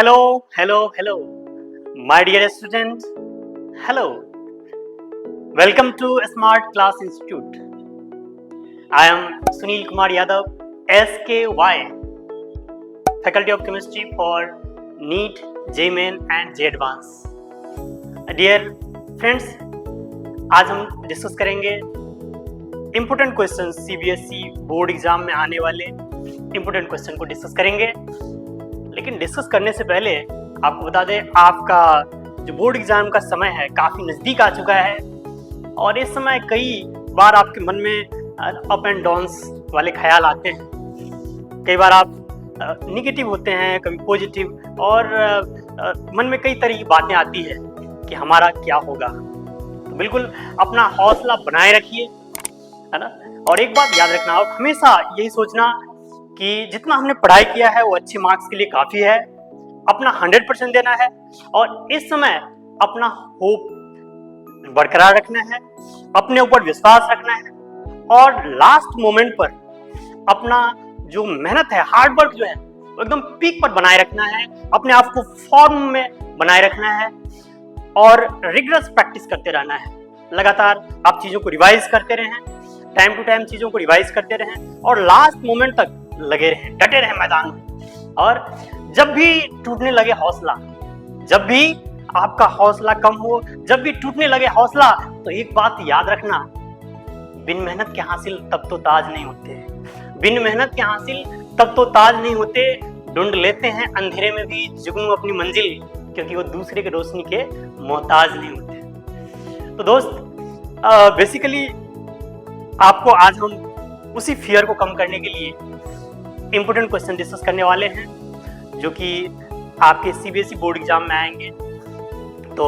Hello, hello, hello, my dear student. Hello, welcome to Smart Class Institute. I am Sunil Kumar Yadav, SKY, Faculty of Chemistry for NEET, JMain and J Advance. Dear friends, आज हम discuss करेंगे important question CBSE board exam में आने वाले important question को discuss करेंगे। लेकिन discuss करने से पहले आपको बता दें, आपका जो बोर्ड एग्जाम का समय है काफ़ी नज़दीक आ चुका है और इस समय कई बार आपके मन में अप एंड डाउन्स वाले ख्याल आते हैं। कई बार आप निगेटिव होते हैं, कभी पॉजिटिव, और मन में कई तरह की बातें आती है कि हमारा क्या होगा। तो बिल्कुल अपना हौसला बनाए रखिए, है ना। और एक बात याद रखना, आप हमेशा यही सोचना कि जितना हमने पढ़ाई किया है वो अच्छे मार्क्स के लिए काफ़ी है, अपना 100% देना है और इस समय अपना होप बरकरार रखना है, अपने ऊपर विश्वास रखना है और लास्ट मोमेंट पर अपना जो मेहनत है, हार्ड वर्क जो है वो एकदम पीक पर बनाए रखना है, अपने आप को फॉर्म में बनाए रखना है और रिगरस प्रैक्टिस करते रहना है। लगातार आप चीज़ों को रिवाइज करते रहें, टाइम टू टाइम चीज़ों को रिवाइज करते रहें और लास्ट मोमेंट तक लगे रहें, डटे रहें मैदान में। और जब भी टूटने लगे हौसला, जब भी आपका हौसला कम हो, जब भी टूटने लगे हौसला, तो एक बात याद रखना, बिन मेहनत के हासिल तब तो ताज नहीं होते, बिन मेहनत के हासिल तब तो ताज नहीं होते। ढूंढ लेते हैं अंधेरे में भी जुगनू अपनी मंजिल, क्योंकि वो दूसरे के रोशनी के मोहताज नहीं होते। तो दोस्त, बेसिकली आपको आज हम उसी फियर को कम करने के लिए इम्पोर्टेंट क्वेश्चन डिस्कस करने वाले हैं जो कि आपके सीबीएसई बोर्ड एग्जाम में आएंगे। तो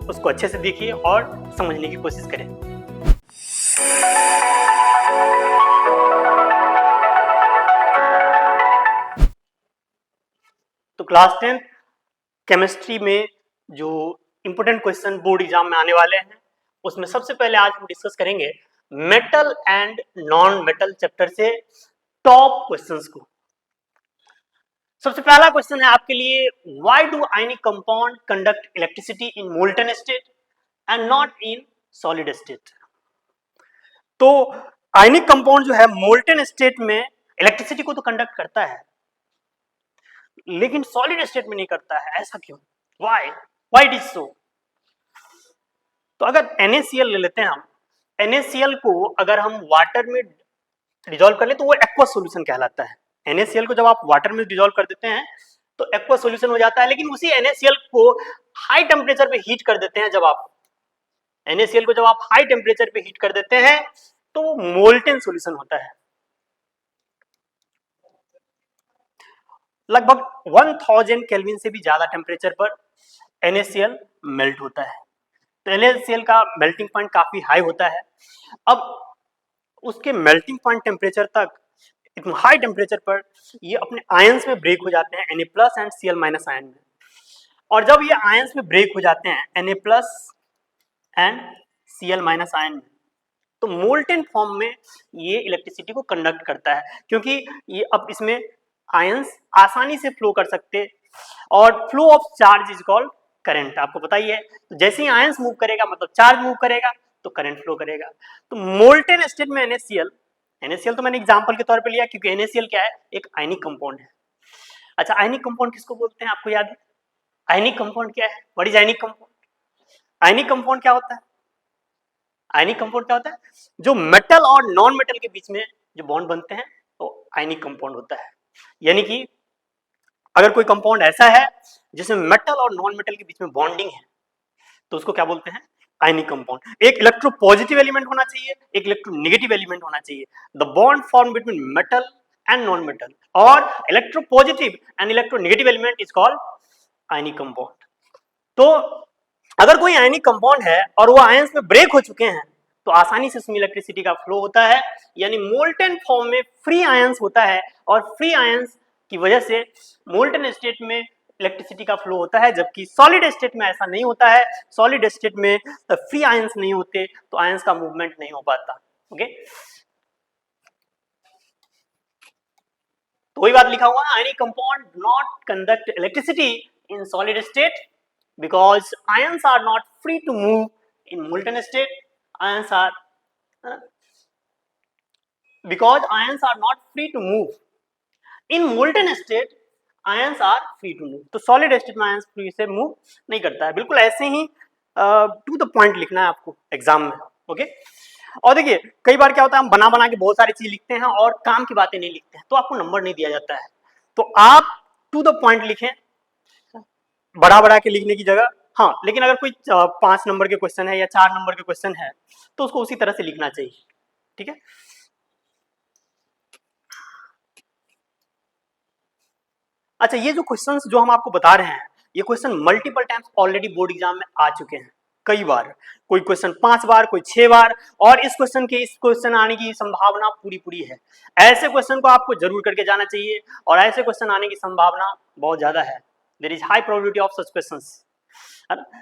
उसको अच्छे से देखिए और समझने की कोशिश करें। तो क्लास 10 केमिस्ट्री में जो इम्पोर्टेंट क्वेश्चन बोर्ड एग्जाम में आने वाले हैं उसमें सबसे पहले आज हम डिस्कस करेंगे metal and non metal chapter से टॉप क्वेश्चंस को। सबसे पहला क्वेश्चन है आपके लिए, why do ionic compound conduct electricity in molten state and not in solid state. तो आयनिक कंपाउंड जो है मोल्टन स्टेट में इलेक्ट्रिसिटी को तो कंडक्ट करता है लेकिन सॉलिड स्टेट में नहीं करता है, ऐसा क्यों? Why it is so? तो अगर NaCl ले लेते हैं हम, NaCl को अगर हम वाटर में डिजोल्व कर ले तो वो एक्वस सॉल्यूशन कहलाता है। NaCl को जब आप वाटर में डिजोल्व कर देते हैं तो एक्वस सॉल्यूशन हो जाता है, लेकिन उसी NaCl को हाई टेम्परेचर पे हीट कर देते हैं। जब आप NaCl को जब आप हाई टेम्परेचर पे हीट कर देते हैं तो वो मोल्टेन सॉल्यूशन होता है। लगभग 1000 केल्विन से भी ज्यादा टेम्परेचर पर NaCl मेल्ट होता है। तो NaCl का मेल्टिंग पॉइंट काफी हाई होता है। अब उसके मेल्टिंग पॉइंट टेम्परेचर तक, इतना हाई टेम्परेचर पर ये अपने आयंस में ब्रेक हो जाते हैं Na+ एंड Cl- आयन में। और जब ये आयंस में ब्रेक हो जाते हैं Na+ एंड Cl- आयन में, तो मोल्टेन फॉर्म में ये इलेक्ट्रिसिटी को कंडक्ट करता है, क्योंकि ये अब इसमें आयंस आसानी से फ्लो कर सकते और flow of charge is called current. आपको पता ही है, तो जैसे ही आयंस मूव करेगा मतलब चार्ज मूव करेगा तो करंट फ्लो करेगा। तो मोल्टेन स्टेट में NaCl तो मैंने एग्जांपल के तौर पे लिया क्योंकि NaCl क्या है, एक आयनिक कंपाउंड है। अच्छा, आयनिक कंपाउंड किसको बोलते हैं आपको याद है? आयनिक कंपाउंड क्या है? What is ionic compound? Ionic compound क्या होता है? आयनिक कंपाउंड क्या होता है? जो मेटल और नॉन मेटल के बीच में जो बॉन्ड बनते हैं तो आयनिक कंपाउंड होता है। यानी कि अगर कोई कंपाउंड ऐसा है जिसमें मेटल और नॉन मेटल के बीच में बॉन्डिंग है तो उसको क्या बोलते हैं? Ionic compound. एक इलेक्ट्रो पॉजिटिव एलिमेंट होना चाहिए, एक इलेक्ट्रो नेगेटिव एलिमेंट होना चाहिए। The bond form between metal and non metal और electro positive and electro negative element is called ionic compound. तो अगर कोई आयनिक कंपाउंड है और वो आयंस में ब्रेक हो चुके हैं तो आसानी से उसमें इलेक्ट्रिसिटी का फ्लो होता है, यानी मोल्टेन फॉर्म में फ्री आयंस होता है और फ्री आयंस की वजह से मोल्टेन स्टेट में इलेक्ट्रिसिटी का फ्लो होता है, जबकि सॉलिड स्टेट में ऐसा नहीं होता है। सॉलिड स्टेट में फ्री आयंस नहीं होते तो आयंस का मूवमेंट नहीं हो पाता। ओके, तो वही बात लिखा हुआ है, ionic compound not conduct electricity in solid state because ions are not free to move in molten state. Ions are because ions are not free to move in molten state. Ions are free to move. तो solid state में ions free से move नहीं करता है. बिल्कुल ऐसे ही to the point लिखना है आपको एग्जाम में. ओके. और देखिए कई बार क्या होता है हम बना बना के बहुत सारी चीज लिखते हैं और काम की बातें नहीं लिखते हैं तो आपको नंबर नहीं दिया जाता है. तो आप टू द पॉइंट लिखें बड़ा बड़ा के लिखने की जगह. हाँ, लेकिन अगर कोई 5 नंबर के क्वेश्चन है या 4 नंबर के क्वेश्चन है तो उसको उसी तरह से लिखना चाहिए. ठीक है. अच्छा, ये जो क्वेश्चंस जो हम आपको बता रहे हैं ये question multiple times already board exam में आ चुके हैं. कई बार, कोई क्वेश्चन 5 बार, कोई 6 बार, और इस क्वेश्चन आने की संभावना पूरी है. ऐसे क्वेश्चन को आपको जरूर करके जाना चाहिए और ऐसे क्वेश्चन आने की संभावना बहुत ज्यादा है. There is high probability of such questions.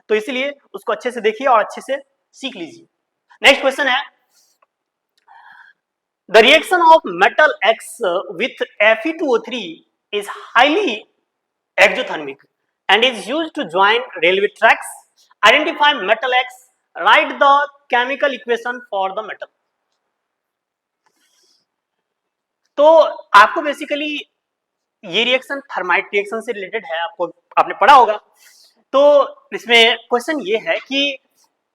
तो इसलिए उसको अच्छे से देखिए और अच्छे से सीख लीजिए. नेक्स्ट क्वेश्चन है the reaction of metal X with Fe2O3 is highly exothermic and is used to join railway tracks. Identify metal X. Write the chemical equation for the metal. तो आपको बेसिकली ये रिएक्शन थर्माइट रिएक्शन से related है. आपने पढ़ा होगा. तो इसमें क्वेश्चन ये है कि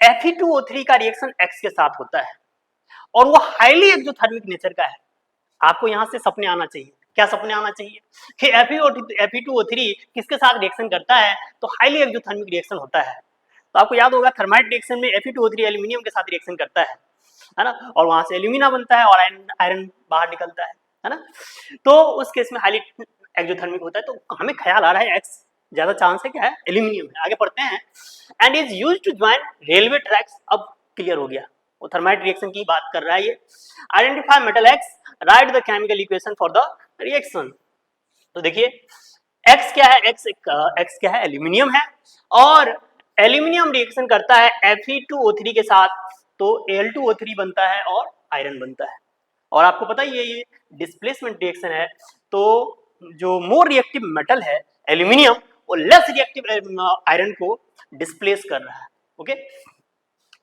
Fe2O3 का रिएक्शन X के साथ होता है और वो हाईली एक्सोथर्मिक नेचर का है. आपको यहां से सपने आना चाहिए. क्या सपने आना चाहिए कि Fe2O3 किसके साथ रिएक्शन करता है तो हाईली एक्सोथर्मिक रिएक्शन होता है. तो आपको याद होगा थर्माइट रिएक्शन में Fe2O3 एल्यूमिनियम के साथ रिएक्शन करता है ना, और वहां से एल्यूमिना बनता है और आयरन बाहर निकलता है ना. तो उस केस में हाईली एक्सोथर्मिक होता है. तो हमें ख्याल आ रहा है X ज्यादा चांस है क्या है एल्यूमिनियम है. आगे पढ़ते हैं. And is used to join railway tracks. अब क्लियर हो गया वो थर्माइट रिएक्शन की बात कर रहा है ये. Identify metal X. Right the chemical equation for the reaction. तो देखिए X क्या है. X क्या है एल्यूमिनियम है और एल्यूमिनियम रिएक्शन करता है Fe2O3 के साथ तो Al2O3 बनता है और आयरन बनता है. और आपको पता ही है ये डिस्प्लेसमेंट रिएक्शन है. तो जो मोर रिएक्टिव मेटल है एल्यूमिनियम वो लेस रिएक्टिव आयरन को डिस्प्लेस कर रहा है. ओके.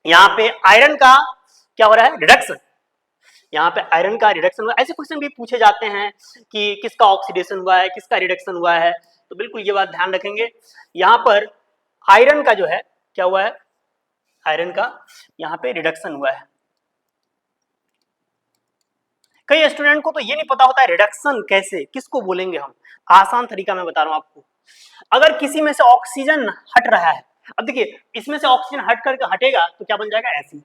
यहाँ पे आयरन का क्या हो रहा है रिडक्शन. यहाँ पे आयरन का रिडक्शन हुआ. ऐसे क्वेश्चन भी पूछे जाते हैं कि किसका ऑक्सीडेशन हुआ है किसका रिडक्शन हुआ है. तो बिल्कुल ये बात ध्यान रखेंगे. यहाँ पर आयरन का जो है क्या हुआ है आयरन का यहाँ पे रिडक्शन हुआ है. कई स्टूडेंट को तो ये नहीं पता होता है रिडक्शन कैसे किसको बोलेंगे हम. आसान तरीका मैं बता रहा हूँ आपको. अगर किसी में से ऑक्सीजन हट रहा है, अब देखिए इसमें से ऑक्सीजन हट करके हटेगा तो क्या बन जाएगा एसिड.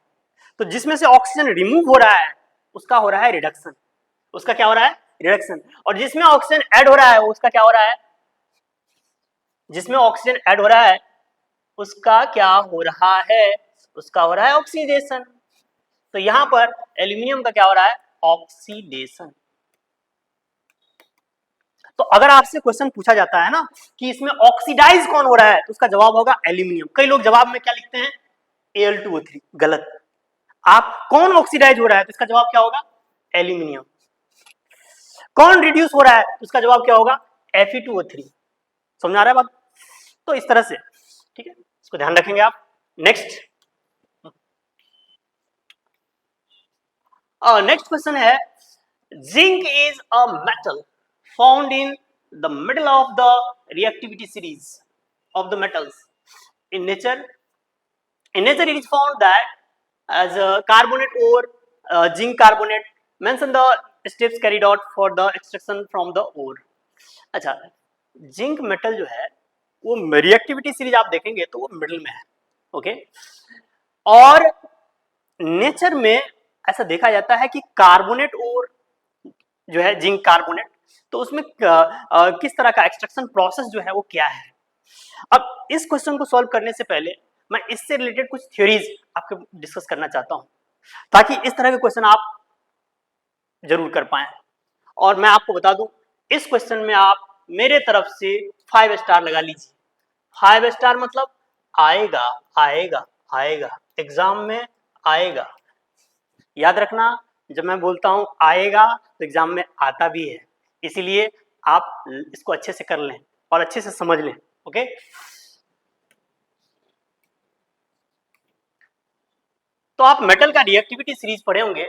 तो जिसमें से ऑक्सीजन रिमूव हो रहा है उसका हो रहा है रिडक्शन. उसका क्या हो रहा है रिडक्शन. और जिसमें ऑक्सीजन ऐड हो रहा है उसका क्या हो रहा है जिसमें ऑक्सीजन ऐड हो रहा है उसका क्या हो रहा है उसका हो रहा है ऑक्सीडेशन. तो यहां पर एल्यूमिनियम का क्या हो रहा है ऑक्सीडेशन. तो अगर आपसे क्वेश्चन पूछा जाता है ना कि इसमें ऑक्सीडाइज कौन हो रहा है तो उसका जवाब होगा एल्यूमिनियम. कई लोग जवाब में क्या लिखते हैं Al2O3. गलत. आप कौन ऑक्सीडाइज हो रहा है तो इसका जवाब क्या होगा एल्यूमिनियम. कौन रिड्यूस हो रहा है तो इसका जवाब क्या होगा Fe2O3. समझ आ रहा है बात. तो इस तरह से ठीक है इसको ध्यान रखेंगे आप. नेक्स्ट नेक्स्ट क्वेश्चन है zinc is a metal found in the middle of the reactivity series of the metals in nature. In nature, it is found that as a carbonate ore, zinc carbonate. Mention the steps carried out for the extraction from the ore. अच्छा, zinc metal जो है वो reactivity series आप देखेंगे तो वो middle में है. ओके. और नेचर में ऐसा देखा जाता है कि कार्बोनेट ओर जो है जिंक कार्बोनेट तो उसमें किस तरह का एक्सट्रैक्शन प्रोसेस जो है वो क्या है. अब इस क्वेश्चन को सॉल्व करने से पहले मैं इससे रिलेटेड कुछ थ्योरीज आपके डिस्कस करना चाहता हूं ताकि इस तरह के क्वेश्चन आप जरूर कर पाए. और मैं आपको बता दूं इस क्वेश्चन में आप मेरे तरफ से 5 स्टार लगा लीजिए. 5 स्टार मतलब आएगा आएगा आएगा एग्जाम में आएगा. याद रखना जब मैं बोलता हूं आएगा तो एग्जाम में आता भी है. इसीलिए आप इसको अच्छे से कर लें और अच्छे से समझ लें. ओके। तो आप मेटल का रिएक्टिविटी सीरीज पढ़े होंगे,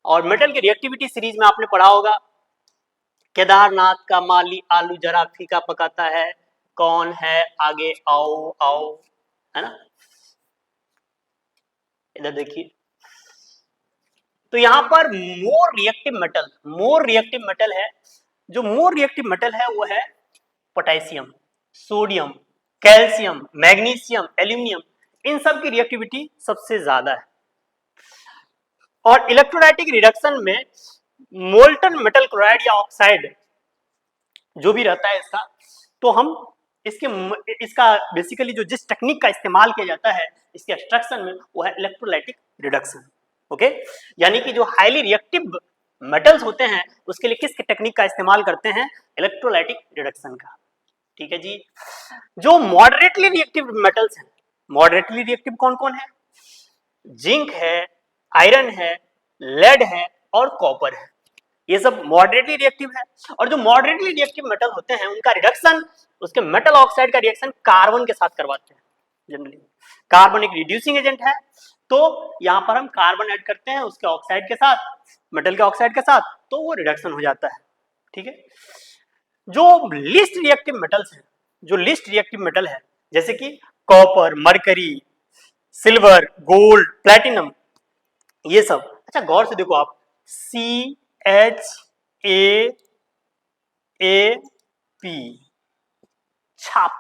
और मेटल के रिएक्टिविटी सीरीज में आपने पढ़ा होगा केदारनाथ का माली आलू जरा फीका पकाता है, कौन है आगे आओ आओ, है ना। इधर देखिए, तो यहां पर मोर रिएक्टिव मेटल है, जो मोर रिएक्टिव मेटल है वो है potassium, sodium, calcium, magnesium, aluminium, इन सब की रिएक्टिविटी सबसे ज्यादा है। और इलेक्ट्रोलाइटिक रिडक्शन में मोल्टन मेटल क्लोराइड या ऑक्साइड जो भी रहता है इसका, तो हम इसका बेसिकली जो जिस टेक्निक का इस्तेमाल किया जाता है इसके एक्सट्रैक्शन में, वो है इलेक्ट्रोलाइटिक रिडक्शन। ओके, यानी कि जो हाईली रिएक्टिव मेटल्स होते हैं उसके लिए किस टेक्निक का इस्तेमाल करते हैं, इलेक्ट्रोलाइटिक रिडक्शन का। ठीक है जी। जो मॉडरेटली रिएक्टिव मेटल्स हैं, मॉडरेटली रिएक्टिव कौन कौन है, जिंक है, आयरन है, लेड है और कॉपर है, ये सब मॉडरेटली रिएक्टिव है। और जो मॉडरेटली रिएक्टिव मेटल होते हैं उनका रिडक्शन उसके मेटल ऑक्साइड का रिएक्शन कार्बन के साथ करवाते हैं। जनरली कार्बन एक रिड्यूसिंग एजेंट है, तो यहां पर हम कार्बन ऐड करते हैं उसके ऑक्साइड के साथ, मेटल के ऑक्साइड के साथ, तो वो रिडक्शन हो जाता है। ठीक है। जो लिस्ट रिएक्टिव मेटल्स हैं, जो लिस्ट रिएक्टिव मेटल है जैसे कि copper, mercury, silver, gold, platinum, ये सब, अच्छा गौर से देखो आप, CHAAP, छाप,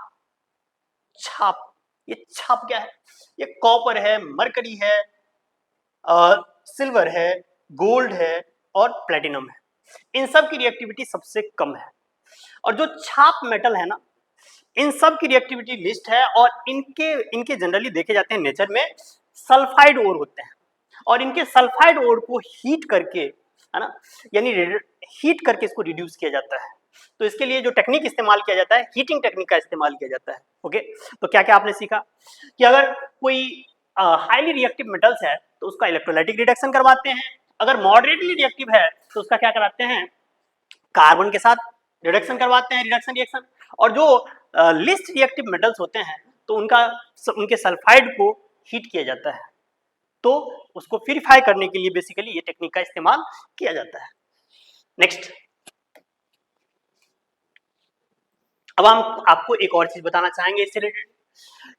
छाप, ये छाप क्या है, ये कॉपर है, मरकरी है, सिल्वर है, गोल्ड है और प्लेटिनम है। इन सब की रिएक्टिविटी सबसे कम है। और जो छाप मेटल है ना, इन सब की रिएक्टिविटी लिस्ट है, और इनके जनरली देखे जाते हैं नेचर में सल्फाइड ओर होते हैं, और इनके सल्फाइड ओर को हीट करके, है ना, यानी हीट करके इसको रिड्यूस किया जाता है। तो इसके लिए जो टेक्निक इस्तेमाल किया जाता है, हीटिंग टेक्निक का इस्तेमाल किया जाता है। ओके, तो क्या क्या आपने सीखा कि अगर कोई हाईली रिएक्टिव मेटल्स है तो उसका इलेक्ट्रोलाइटिक रिडक्शन करवाते हैं, अगर मॉडरेटली रिएक्टिव है तो उसका क्या कराते हैं, कार्बन के साथ रिडक्शन करवाते हैं, रिडक्शन रिएक्शन। और जो लिस्ट रिएक्टिव मेटल्स होते हैं तो उनके सल्फाइड को हीट किया जाता है, तो उसको प्यूरिफाई करने के लिए बेसिकली ये टेक्निक का इस्तेमाल किया जाता है। नेक्स्ट, अब हम आपको एक और चीज बताना चाहेंगे इससे रिलेटेड,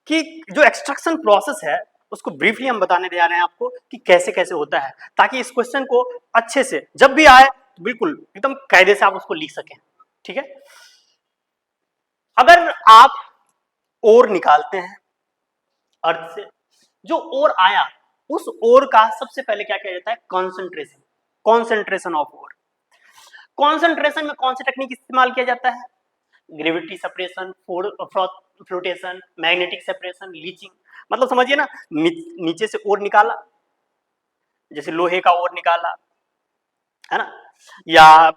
कि जो एक्सट्रैक्शन प्रोसेस है उसको ब्रीफली हम बताने जा रहे हैं आपको कि कैसे कैसे होता है, ताकि इस क्वेश्चन को अच्छे से जब भी आए तो बिल्कुल एकदम कायदे से आप उसको लिख सकें। ठीक है। अगर आप ओर निकालते हैं अर्थ से, जो ओर आया उस ओर का सबसे पहले क्या किया जाता है, concentration, concentration of ore. Concentration में कौन सी टेक्निक इस्तेमाल किया जाता है, gravity separation, flotation, magnetic separation, leaching. मतलब समझिए ना, नीचे से ओर निकाला, जैसे लोहे का ओर निकाला, है ना, या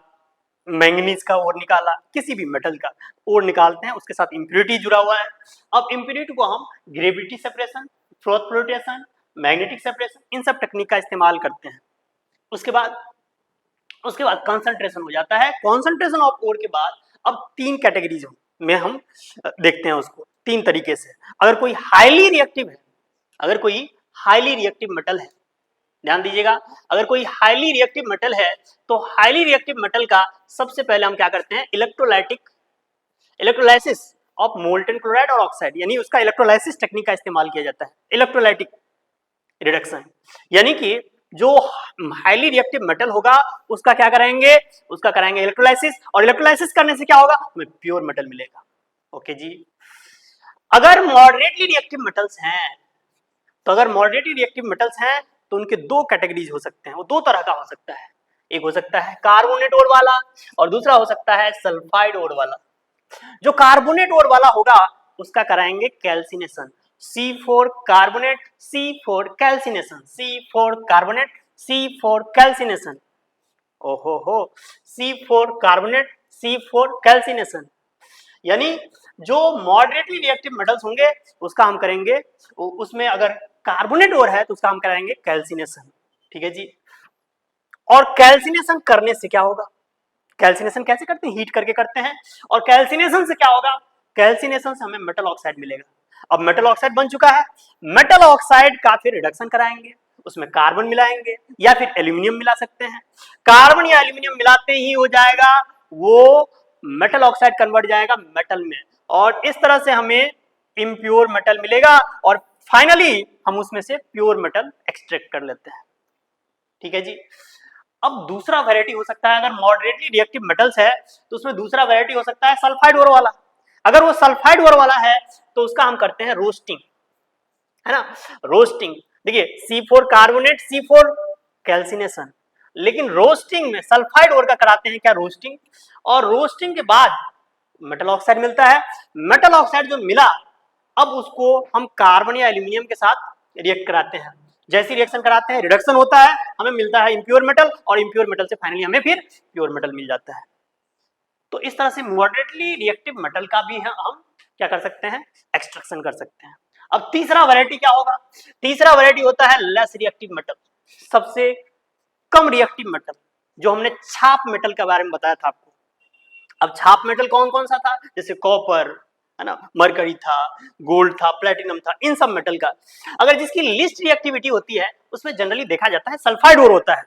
मैंगनीज का ओर निकाला, किसी भी मेटल का ओर निकालते हैं, उसके साथ इंप्योरिटी जुड़ा हुआ है। अब इंप्योरिटी को हम gravity separation, flotation, magnetic separation, इन सब टेक्निक का इस्तेमाल करते हैं। उसके बाद कंसंट्रेशन हो जाता है। कंसंट्रेशन ऑफ ओर के बाद अब तीन कैटेगरीज में हम देखते हैं उसको तीन तरीके से। अगर कोई हाईली रिएक्टिव है, अगर कोई हाईली रिएक्टिव मेटल है, ध्यान दीजिएगा, अगर कोई हाईली रिएक्टिव मेटल है तो हाईली रिएक्टिव मेटल का सबसे पहले हम क्या करते हैं, इलेक्ट्रोलाइसिस ऑफ मोल्टन क्लोराइड और ऑक्साइड, यानी उसका इलेक्ट्रोलाइसिस टेक्निक का इस्तेमाल किया जाता है, इलेक्ट्रोलाइटिक रिडक्शन। यानी कि जो हाईली रिएक्टिव मेटल होगा उसका क्या कराएंगे, उसका कराएंगे इलेक्ट्रोलाइसिस, और इलेक्ट्रोलाइसिस करने से क्या होगा, हमें प्योर मेटल मिलेगा। ओके जी। अगर मॉडरेटली रिएक्टिव मेटल्स हैं, तो अगर मॉडरेटली रिएक्टिव मेटल्स हैं तो उनके दो कैटेगरीज हो सकते हैं, वो दो तरह का हो सकता है, एक हो सकता है कार्बोनेट ओर वाला और दूसरा हो सकता है सल्फाइड ओर वाला। जो कार्बोनेट ओर वाला होगा उसका कराएंगे calcination, C4 carbonate, C4 calcination, C4 carbonate, C4 calcination, ओहो हो, C4 कार्बोनेट, C4 कैल्सिनेशन। यानी जो मॉडरेटली रिएक्टिव मेटल्स होंगे उसका हम करेंगे, उसमें अगर कार्बोनेट ओर है तो उसका हम कराएंगे कैल्सिनेशन। ठीक है जी। और कैल्सिनेशन करने से क्या होगा, कैल्सिनेशन कैसे करते हैं, हीट करके करते हैं, और कैल्सिनेशन से क्या होगा, कैल्सिनेशन से हमें मेटल ऑक्साइड मिलेगा। अब मेटल ऑक्साइड बन चुका है, मेटल ऑक्साइड का फिर रिडक्शन कराएंगे, उसमें कार्बन मिलाएंगे या फिर एल्यूमिनियम मिला सकते हैं। कार्बन या एल्यूमिनियम मिलाते ही हो जाएगा वो मेटल ऑक्साइड कन्वर्ट जाएगा मेटल में, और इस तरह से हमें इम्प्योर मेटल मिलेगा और फाइनली हम उसमें से प्योर मेटल एक्सट्रैक्ट कर लेते हैं। ठीक है जी। अब दूसरा वैरायटी हो सकता है, अगर मॉडरेटली रिएक्टिव मेटल्स है तो उसमें दूसरा वैरायटी हो सकता है सल्फाइड ओर वाला। अगर वो सल्फाइड ओर वाला है तो उसका हम करते हैं रोस्टिंग, है ना, रोस्टिंग। देखिए C4 कार्बोनेट, C4 कैल्सिनेशन, लेकिन रोस्टिंग में सल्फाइड ओर का कराते हैं क्या, रोस्टिंग, और रोस्टिंग के बाद मेटल ऑक्साइड मिलता है। मेटल ऑक्साइड जो मिला, अब उसको हम कार्बन या एल्यूमिनियम के साथ रिएक्ट कराते हैं। जैसी रिएक्शन कराते हैं रिडक्शन होता है, हमें मिलता है इम्प्योर मेटल, और इम्प्योर मेटल से फाइनली हमें फिर प्योर मेटल मिल जाता है। तो इस तरह से मॉडरेटली रिएक्टिव मेटल का भी हम क्या कर सकते हैं, एक्सट्रैक्शन कर सकते हैं। अब तीसरा वैरायटी क्या होगा, तीसरा वैरायटी होता है लेस रिएक्टिव मेटल, सबसे कम रिएक्टिव मेटल, जो हमने छाप मेटल के बारे में बताया था आपको। अब छाप मेटल कौन कौन सा था, जैसे कॉपर, है ना, मरकरी था, गोल्ड था, प्लेटिनम था, इन सब मेटल का अगर जिसकी लिस्ट रिएक्टिविटी होती है उसमें जनरली देखा जाता है सल्फाइड ओर होता है।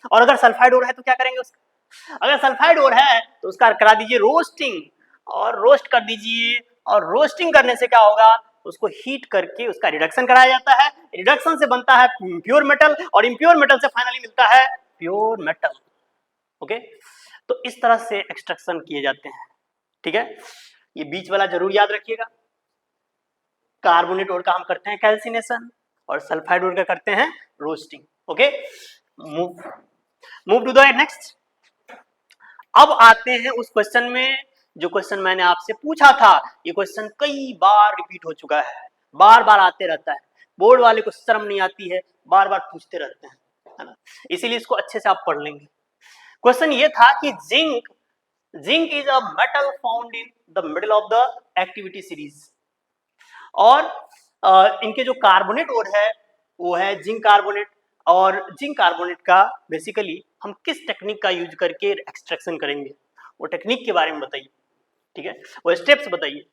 और अगर सल्फाइड ओर है तो क्या करेंगे उसका, अगर सल्फाइड ओर है तो उसका करा दीजिए रोस्टिंग, और रोस्ट कर दीजिए, और रोस्टिंग करने से क्या होगा, उसको हीट करके उसका रिडक्शन कराया जाता है, रिडक्शन से बनता है प्योर मेटल, और इम्प्योर मेटल से फाइनली मिलता है प्योर मेटल। ओके, तो इस तरह से एक्सट्रैक्शन किए जाते हैं। ठीक है, ये बीच वाला जरूर याद रखिएगा, कार्बोनेट ओर का हम करते हैं कैल्सिनेशन, और सल्फाइड ओर का करते हैं roasting. Okay, move to the next. अब आते हैं उस क्वेश्चन में, जो क्वेश्चन मैंने आपसे पूछा था। ये क्वेश्चन कई बार रिपीट हो चुका है, बार बार आते रहता है, बोर्ड वाले को शर्म नहीं आती है, बार बार पूछते रहते हैं, है ना, इसीलिए इसको अच्छे से आप पढ़ लेंगे। क्वेश्चन ये था कि zinc is a metal found in the middle of the activity series, और इनके जो कार्बोनेट ओर है वो है जिंक कार्बोनेट, और जिंक कार्बोनेट का बेसिकली हम किस टेक्निक का यूज करके एक्सट्रैक्शन करेंगे, वो टेक्निक के बारे में बताइए। ठीक है, वो स्टेप्स बताइए।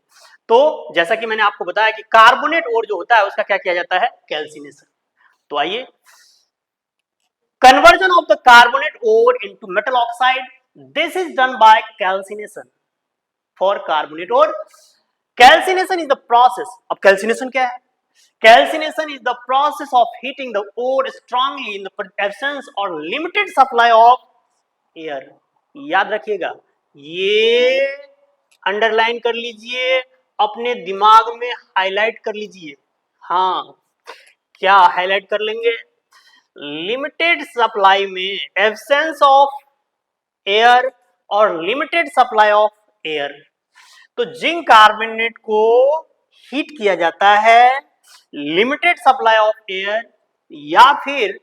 तो जैसा कि मैंने आपको बताया कि कार्बोनेट ओर जो होता है उसका क्या किया जाता है, कैल्सिनेशन। तो आइए, conversion of the carbonate ore into metal oxide, this is done by calcination. For carbonate ore, calcination is the process. अब calcination क्या है, calcination is the process of heating the ore strongly in the absence or limited supply of air. याद रखिएगा, ये underline कर लीजिए, अपने दिमाग में हाईलाइट कर लीजिए। हाँ, क्या हाईलाइट कर लेंगे, लिमिटेड सप्लाई में एब्सेंस ऑफ एयर और लिमिटेड सप्लाई ऑफ एयर। तो जिंक कार्बोनेट को हीट किया जाता है लिमिटेड सप्लाई ऑफ एयर या फिर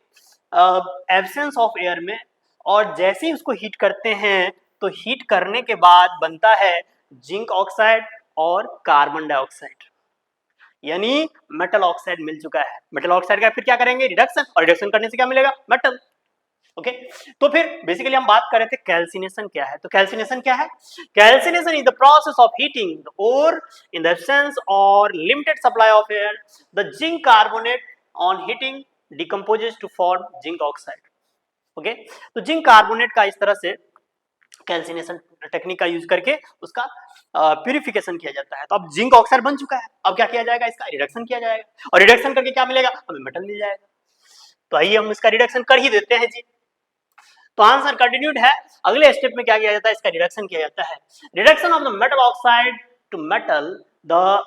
एब्सेंस ऑफ एयर में, और जैसे ही उसको हीट करते हैं तो हीट करने के बाद बनता है जिंक ऑक्साइड और कार्बन डाइऑक्साइड, यानी मेटल ऑक्साइड मिल चुका है। मेटल ऑक्साइड का फिर क्या करेंगे, रिडक्शन, और रिडक्शन करने से क्या मिलेगा, मेटल। ओके, तो फिर बेसिकली हम बात कर रहे थे कैल्सिनेशन क्या है। तो कैल्सिनेशन क्या है, calcination is the process of heating the ore in the absence or limited supply of air, the zinc carbonate on heating decomposes to form zinc oxide. Okay, तो जिंक कार्बोनेट का इस तरह से कैल्सिनेशन टेक्निक का use करके उसका purification किया जाता है। तो अब जिंक ऑक्साइड बन चुका है, अब क्या किया जाएगा, इसका रिडक्शन किया जाएगा, और रिडक्शन करके क्या मिलेगा, हमें मेटल मिल जाएगा। तो आइए हम इसका रिडक्शन कर ही देते हैं जी। तो आंसर कंटिन्यूड है, अगले स्टेप में क्या किया जाता है, इसका रिडक्शन किया जाता है। Reduction of the metal oxide to metal, the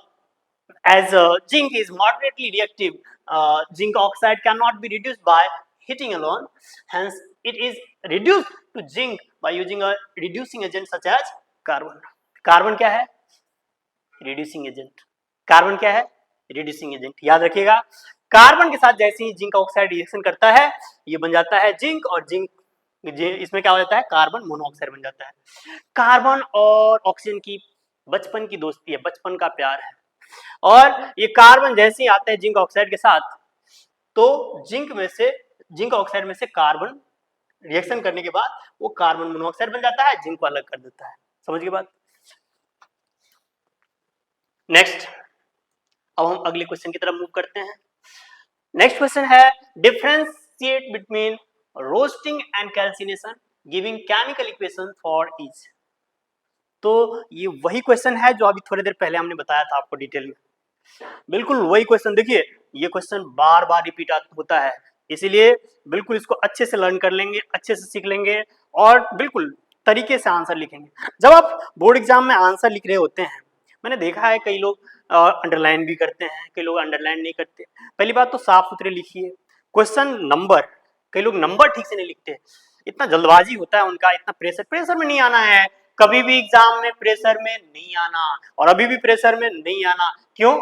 as zinc is moderately reactive, zinc oxide cannot be reduced by heating alone, hence it is reduced to zinc by using a reducing agent such as carbon. Carbon क्या है, reducing agent. Carbon क्या है, reducing agent. याद रखिएगा, carbon के साथ जैसे ही zinc oxide reaction करता है ये बन जाता है जिंक, और जिंक इसमें क्या हो जाता है, कार्बन मोनोऑक्साइड बन जाता है। कार्बन और ऑक्सीजन की बचपन की दोस्ती है, बचपन का प्यार है, और ये कार्बन जैसे ही आता है जिंक ऑक्साइड के साथ तो जिंक ऑक्साइड में से कार्बन रिएक्शन करने के बाद वो कार्बन मोनोऑक्साइड बन जाता है, जिंक को अलग कर देता है। समझ के बात। नेक्स्ट, अब हम अगले क्वेश्चन की तरफ मूव करते हैं। नेक्स्ट क्वेश्चन है differentiate between roasting and calcination giving chemical equation for each. तो ये वही क्वेश्चन है जो अभी थोड़ी देर पहले हमने बताया था आपको डिटेल में, बिल्कुल वही क्वेश्चन। देखिए ये क्वेश्चन बार बार रिपीट होता है, इसीलिए बिल्कुल इसको अच्छे से लर्न कर लेंगे, अच्छे से सीख लेंगे और बिल्कुल तरीके से आंसर लिखेंगे। जब आप बोर्ड एग्जाम में आंसर लिख रहे होते हैं, मैंने देखा है कई लोग अंडरलाइन भी करते हैं, कई लोग अंडरलाइन नहीं करते। पहली बात तो साफ सुथरे लिखिए क्वेश्चन नंबर, कई लोग नंबर ठीक से नहीं लिखते, इतना जल्दबाजी होता है उनका, इतना प्रेशर में नहीं आना है, कभी भी एग्जाम में प्रेशर में नहीं आना, और अभी भी प्रेशर में नहीं आना। क्यों?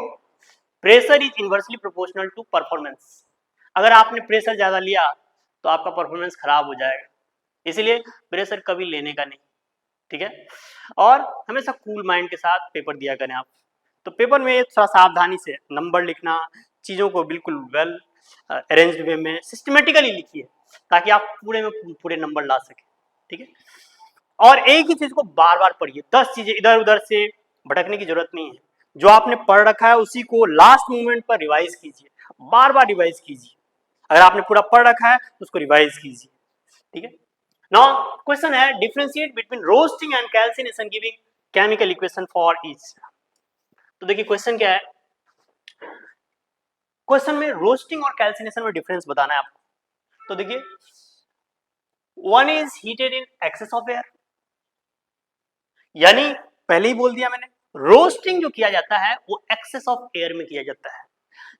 Pressure is inversely proportional to performance. अगर आपने प्रेशर ज्यादा लिया तो आपका परफॉर्मेंस खराब हो जाएगा, इसलिए प्रेशर कभी लेने का नहीं, ठीक है। और हमेशा कूल माइंड के साथ पेपर दिया करें आप। तो पेपर में थोड़ा सावधानी से नंबर लिखना, चीजों को बिल्कुल वेल अरेंज्ड वे में सिस्टमेटिकली लिखिए ताकि आप पूरे में पूरे नंबर ला सके, ठीक है। और एक ही चीज को बार बार पढ़िए, 10 चीजें इधर उधर से भटकने की जरूरत नहीं है। जो आपने पढ़ रखा है उसी को लास्ट मोमेंट पर रिवाइज कीजिए, बार बार रिवाइज कीजिए। अगर आपने पूरा पढ़ रखा है तो उसको रिवाइज कीजिए, ठीक है। नाउ क्वेश्चन है differentiate between roasting and calcination giving chemical equation for each. तो देखिए क्वेश्चन क्या है, क्वेश्चन में रोस्टिंग और कैल्सिनेशन में डिफरेंस बताना है आपको। तो देखिए one is heated in excess of air, यानी पहले ही बोल दिया मैंने, रोस्टिंग जो किया जाता है वो एक्सेस ऑफ एयर में किया जाता है,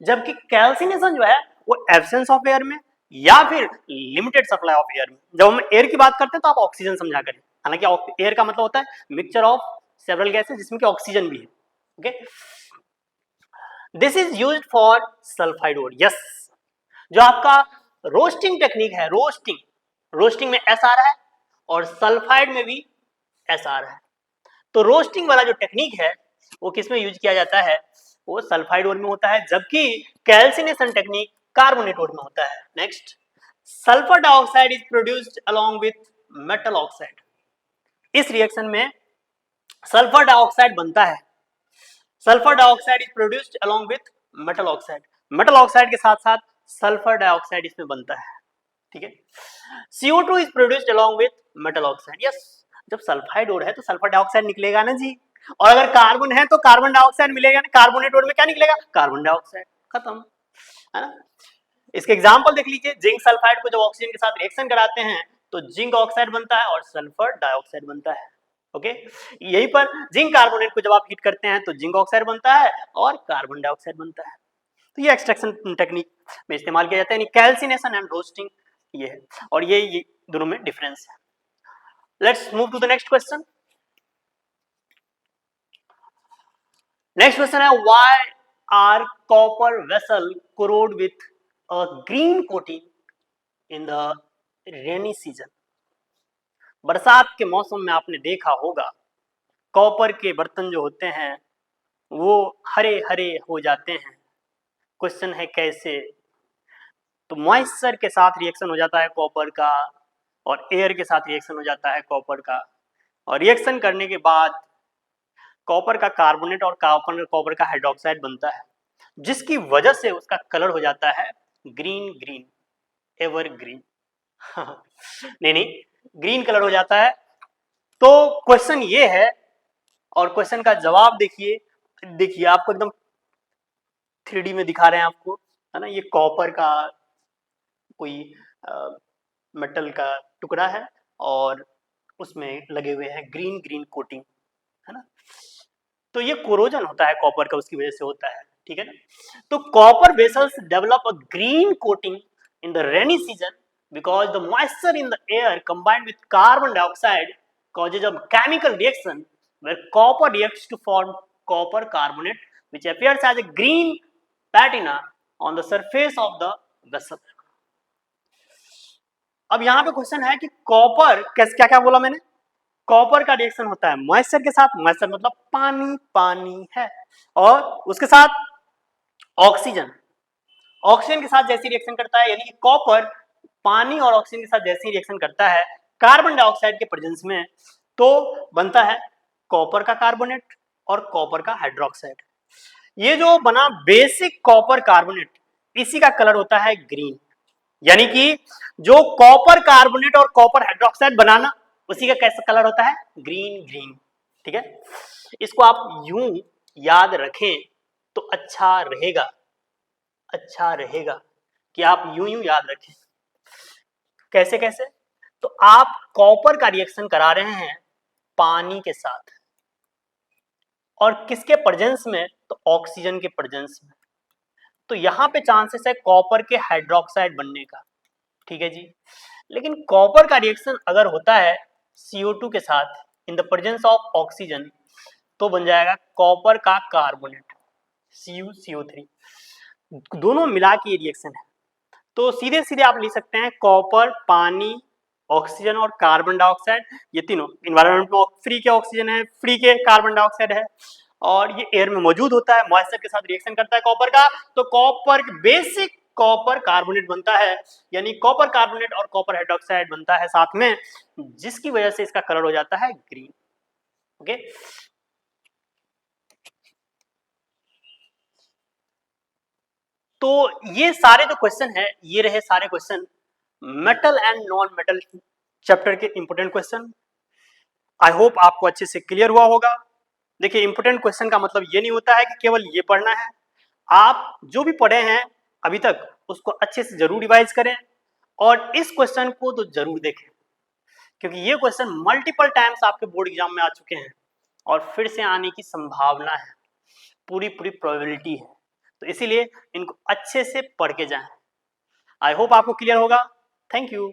जबकि कैल्सिनेशन जो है वो एब्सेंस ऑफ एयर में या फिर लिमिटेड सप्लाई ऑफ एयर में। जब हम एयर की बात करते हैं तो आप ऑक्सीजन समझा करें, हालांकि एयर का मतलब होता है मिक्सचर ऑफ सेवरल गैसेस जिसमें कि ऑक्सीजन भी है, okay. This is used for sulphide ore, yes. जो आपका रोस्टिंग टेक्निक है, रोस्टिंग में एस आ रहा है और सल्फाइड में भी एस आ रहा है। तो रोस्टिंग वाला जो टेक्निक है वो किसमें यूज किया जाता है, वो सल्फाइड ओर में होता है, जबकि कैल्सिनेशन टेक्निक कार्बोनेट ओर में होता है। Next, sulphur dioxide is produced along with metal oxide. इस रिएक्शन में सल्फर डाइऑक्साइड बनता है, sulphur dioxide is produced along with metal oxide, metal oxide के साथ साथ सल्फर डाइऑक्साइड इसमें बनता है, ठीक है। CO2 is produced along with metal oxide, yes. जब सल्फाइड ओर है तो सल्फर डाइऑक्साइड निकलेगा ना जी, और अगर कार्बन है तो कार्बन डाइऑक्साइड मिलेगा ना, कार्बोनेट ओर में क्या निकलेगा, कार्बन डाइऑक्साइड, खत्म, है ना। इसके एग्जांपल देख लीजिए, जिंक सल्फाइड को जब ऑक्सीजन के साथ रिएक्शन कराते हैं तो जिंक ऑक्साइड बनता है और सल्फर डाइऑक्साइड बनता है, ओके। यहीं पर जिंक कार्बोनेट को जब आप हीट करते हैं तो जिंक ऑक्साइड बनता है और कार्बन डाइऑक्साइड बनता है। तो ये एक्सट्रैक्शन टेक्निक में इस्तेमाल किया जाता है, यानी कैल्सिनेशन एंड रोस्टिंग ये है, और ये दोनों में डिफरेंस है। Let's move to the next question. Next question है why are copper vessel corrode with a green coating in the rainy season. बरसात के मौसम में आपने देखा होगा कॉपर के बर्तन जो होते हैं वो हरे हरे हो जाते हैं। क्वेश्चन है कैसे? तो मॉइस्चर के साथ रिएक्शन हो जाता है कॉपर का और एयर के साथ रिएक्शन हो जाता है कॉपर का, और रिएक्शन करने के बाद कॉपर का कार्बोनेट और कॉपर का हाइड्रोक्साइड बनता है, जिसकी वजह से उसका कलर हो जाता है ग्रीन ग्रीन, एवर ग्रीन नहीं, ग्रीन कलर हो जाता है। तो क्वेश्चन ये है और क्वेश्चन का जवाब देखिए, देखिए आपको एकदम 3D में दिखा रहे हैं आपको, है ना। ये कॉपर का कोई मेटल का टुकड़ा है और उसमें लगे हुए हैं ग्रीन ग्रीन कोटिंग, है ना। तो ये कोरोजन होता है कॉपर का, उसकी वजह से होता है, ठीक है ना। तो copper vessels develop a green coating in the rainy season because the moisture in the air combined with carbon dioxide causes a chemical reaction where copper reacts to form copper carbonate which appears as a green patina on the surface of the vessel. अब यहाँ पे question है कि copper क्या क्या बोला मैंने, copper का रिएक्शन होता है मॉइस्चर के साथ, मॉइस्चर मतलब पानी, पानी है, और उसके साथ ऑक्सीजन, ऑक्सीजन के साथ जैसी रिएक्शन करता है, यानी कि कॉपर पानी और ऑक्सीजन के साथ जैसी रिएक्शन करता है कार्बन डाइऑक्साइड के प्रेजेंस में, तो बनता है कॉपर का कार्बोनेट और कॉपर का हाइड्रोक्साइड। ये जो बना बेसिक कॉपर कार्बोनेट, इसी का कलर होता है ग्रीन। यानी कि जो कॉपर कार्बोनेट और कॉपर हाइड्रोक्साइड बनाना, उसी का कैसा कलर होता है? Green green. ठीक है, इसको आप यूं याद रखें तो अच्छा रहेगा, अच्छा रहेगा कि आप यूं यूं याद रखें। कैसे कैसे? तो आप कॉपर का रिएक्शन करा रहे हैं पानी के साथ, और किसके प्रेजेंस में? तो ऑक्सीजन के प्रेजेंस में। तो यहां पे चांसेस है कॉपर के हाइड्रोक्साइड बनने का। ठीक है जी। लेकिन कॉपर का रिएक्शन अगर होता है CO2 के साथ in the presence of oxygen, तो बन जाएगा कॉपर का कार्बोनेट, CuCO3। दोनों मिला के ये रिएक्शन है। तो सीधे सीधे आप लिख सकते हैं कॉपर, पानी, ऑक्सीजन और कार्बन डाइऑक्साइड, ये तीनों इन्वायरमेंट में फ्री के ऑक्सीजन है, फ्री के कार्बन डाइऑक्साइड है, और ये एयर में मौजूद होता है, मॉइस्चर के साथ रिएक्शन करता है कॉपर का, तो कॉपर बेसिक कॉपर कार्बोनेट बनता है, यानी कॉपर कार्बोनेट और कॉपर हाइड्रोक्साइड बनता है साथ में, जिसकी वजह से इसका कलर हो जाता है ग्रीन। ओके, तो ये सारे जो क्वेश्चन है, ये रहे सारे question metal and non metal chapter के इंपोर्टेंट क्वेश्चन। आई होप आपको अच्छे से क्लियर हुआ होगा। देखिए, इंपोर्टेंट क्वेश्चन का मतलब ये नहीं होता है कि केवल ये पढ़ना है, आप जो भी पढ़े हैं अभी तक उसको अच्छे से जरूर रिवाइज करें, और इस क्वेश्चन को तो जरूर देखें, क्योंकि ये क्वेश्चन मल्टीपल टाइम्स आपके बोर्ड एग्जाम में आ चुके हैं और फिर से आने की संभावना है, पूरी पूरी प्रोबेबिलिटी है। तो इसीलिए इनको अच्छे से पढ़ के जाएं। आई होप आपको क्लियर होगा। Thank you.